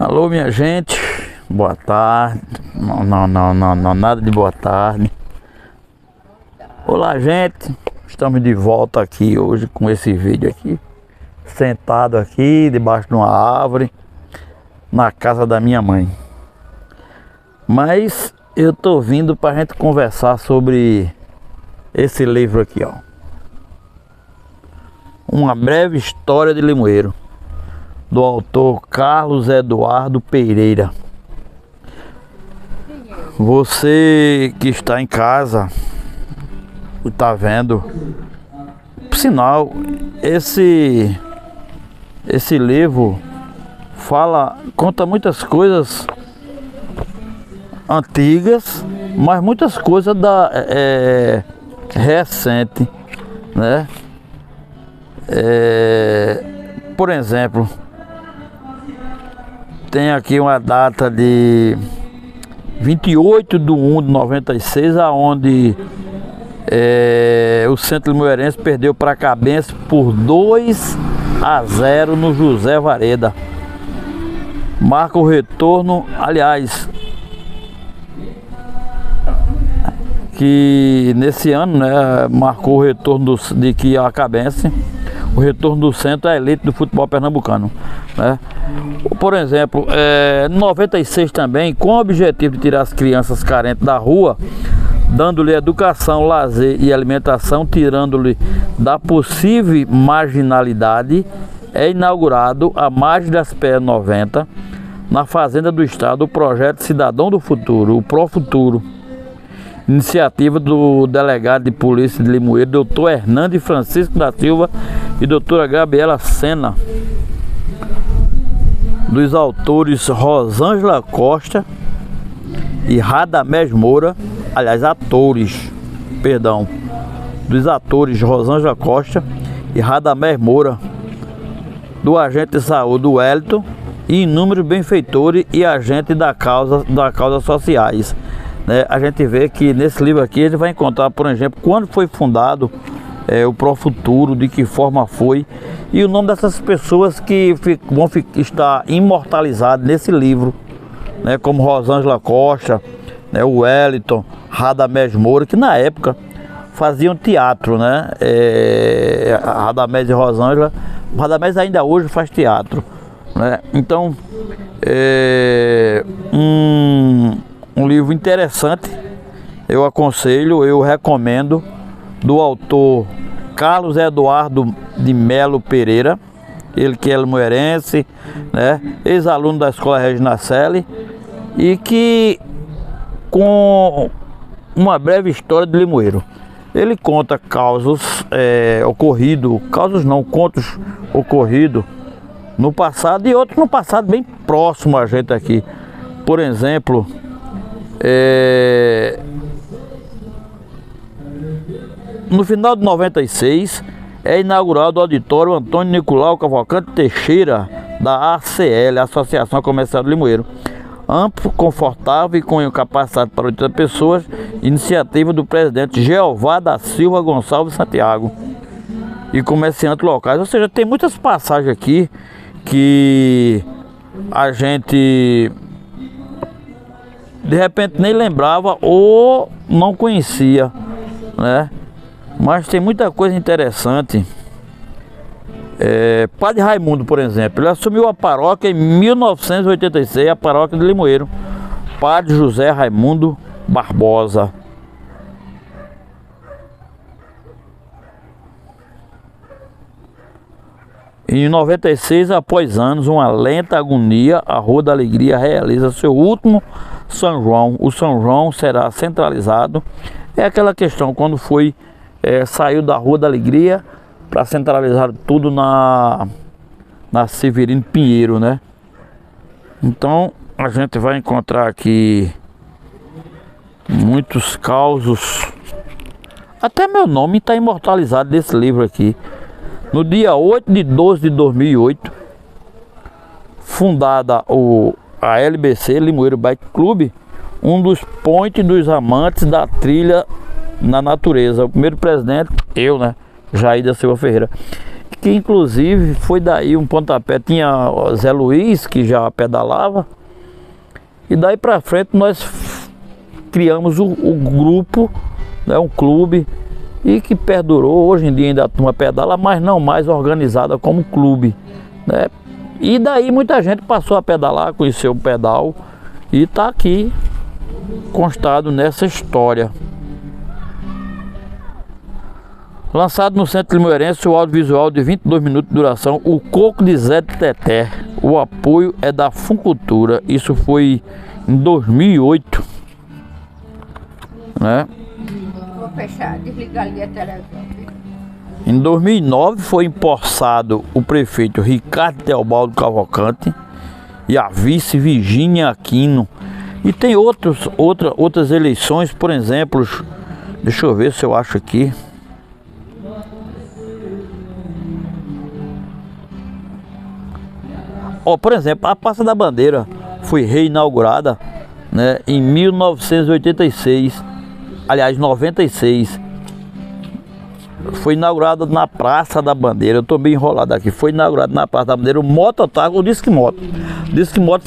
Alô, minha gente, boa tarde. Não, nada de boa tarde. Olá, gente, estamos de volta aqui hoje com esse vídeo aqui, sentado aqui debaixo de uma árvore, na casa da minha mãe. Mas eu tô vindo pra gente conversar sobre esse livro aqui, ó. Uma breve história de Limoeiro, do autor Carlos Eduardo Pereira. Você que está em casa, está vendo, por sinal, esse livro conta muitas coisas antigas, mas muitas coisas recente, né? Por exemplo, tem aqui uma data de 28/1/96, aonde o Centro Limoeirense perdeu para a Cabense por 2-0 no José Vareda. Marca o retorno, aliás, que nesse ano, né, marcou o retorno de que a Cabense, o retorno do Centro à elite do futebol pernambucano, né? Por exemplo, em 96 também, com o objetivo de tirar as crianças carentes da rua, dando-lhe educação, lazer e alimentação, tirando-lhe da possível marginalidade, é inaugurado à margem das PR-90, na Fazenda do Estado, o projeto Cidadão do Futuro, o Profuturo, iniciativa do delegado de polícia de Limoeiro, doutor Hernandes Francisco da Silva e doutora Gabriela Sena, dos autores Rosângela Costa e Radamés Moura, aliás, dos atores Rosângela Costa e Radamés Moura, do agente de saúde Wellington e inúmeros benfeitores e agentes da causa sociais, né? A gente vê que nesse livro aqui ele vai encontrar, por exemplo, quando foi fundado o Profuturo, de que forma foi, e o nome dessas pessoas que vão estar imortalizadas nesse livro, né? Como Rosângela Costa, né? O Wellington, Radamés Moura, que na época faziam teatro, né? Radamés e Rosângela. Radamés ainda hoje faz teatro, né? Então, um livro interessante, eu aconselho, eu recomendo, do autor Carlos Eduardo de Melo Pereira, ele que é limoeirense, né? Ex-aluno da Escola Regina Coeli, e que, com uma breve história de Limoeiro, ele conta contos ocorridos no passado e outros no passado bem próximo a gente aqui. Por exemplo, no final de 96 é inaugurado o auditório Antônio Nicolau Cavalcante Teixeira, da ACL, Associação Comercial de Limoeiro. Amplo, confortável e com capacidade para 80 pessoas, iniciativa do presidente Jeová da Silva Gonçalves Santiago e comerciantes locais. Ou seja, tem muitas passagens aqui que a gente de repente nem lembrava ou não conhecia, né? Mas tem muita coisa interessante. Padre Raimundo, por exemplo, ele assumiu a paróquia em 1986, a paróquia de Limoeiro. Padre José Raimundo Barbosa. Em 96, após anos, uma lenta agonia, a Rua da Alegria realiza seu último São João. O São João será centralizado. É aquela questão, quando saiu da Rua da Alegria para centralizar tudo na Severino Pinheiro, né? Então a gente vai encontrar aqui muitos causos. Até meu nome está imortalizado nesse livro aqui. No dia 8/12/2008, fundada a LBC, Limoeiro Bike Club, um dos pontes dos amantes da trilha na natureza. O primeiro presidente, eu, né? Jair da Silva Ferreira. que inclusive foi daí um pontapé, tinha o Zé Luiz que já pedalava, e daí para frente nós criamos o grupo, né, um clube, e que perdurou. Hoje em dia ainda a turma pedala, mas não mais organizada como clube, né? E daí muita gente passou a pedalar, conheceu o pedal e está aqui constado nessa história. Lançado no Centro Limoeirense, o audiovisual de 22 minutos de duração, O Coco de Zé de Teté. O apoio é da Funcultura. Isso foi em 2008, né? Vou fechar, desligar ali a televisão. Em 2009 foi empossado o prefeito Ricardo Teobaldo Cavalcante e a vice Virgínia Aquino. E tem outras eleições, por exemplo, deixa eu ver se eu acho aqui. Ó, por exemplo, a Praça da Bandeira foi reinaugurada, né, em 1986, aliás, 96. Foi inaugurada na Praça da Bandeira. Eu tô bem enrolado aqui. Foi inaugurado na Praça da Bandeira o Mototáxi, o Disque Moto. O Disque Moto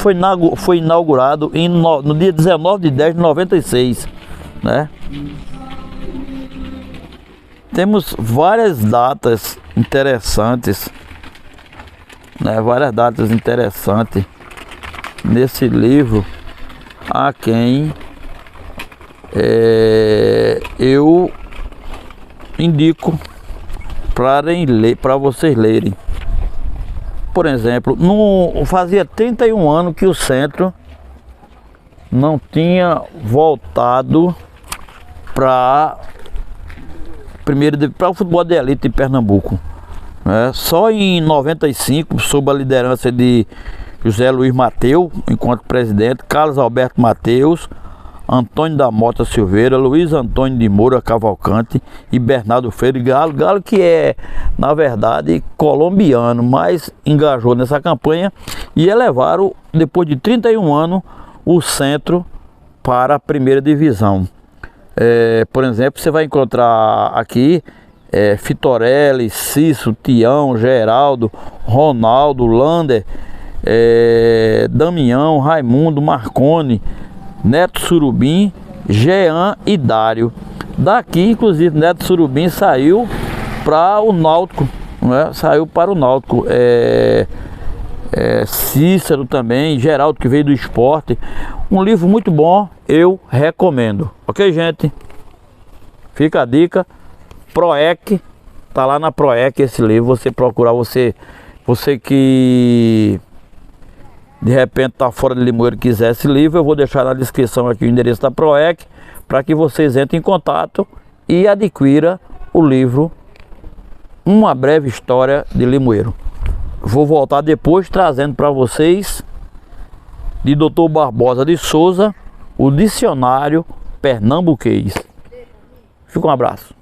foi inaugurado no dia 19 de 10 de 96, né? Temos várias datas interessantes, né? Várias datas interessantes nesse livro, a quem eu indico para vocês lerem. Por exemplo, fazia 31 anos que o centro não tinha voltado para o futebol de elite de Pernambuco, né? Só em 95, sob a liderança de José Luiz Mateus, enquanto presidente, Carlos Alberto Mateus, Antônio da Mota Silveira, Luiz Antônio de Moura Cavalcante e Bernardo Freire Galo que é, na verdade, colombiano, mas engajou nessa campanha e elevaram, depois de 31 anos, o centro para a primeira divisão. Por exemplo, você vai encontrar aqui Fitorelli, Cício, Tião, Geraldo, Ronaldo, Lander, Damião, Raimundo, Marconi, Neto Surubim, Jean e Dário. Daqui, inclusive, Neto Surubim saiu para o Náutico, né? Saiu para o Náutico. Cícero também, Geraldo, que veio do esporte. Um livro muito bom, eu recomendo. Ok, gente? Fica a dica. Proec, tá lá na Proec esse livro. Você procurar, você que de repente está fora de Limoeiro e quiser esse livro, eu vou deixar na descrição aqui o endereço da Proec, para que vocês entrem em contato e adquira o livro Uma Breve História de Limoeiro. Vou voltar depois trazendo para vocês, de Dr. Barbosa de Souza, o Dicionário Pernambuquês. Fica um abraço.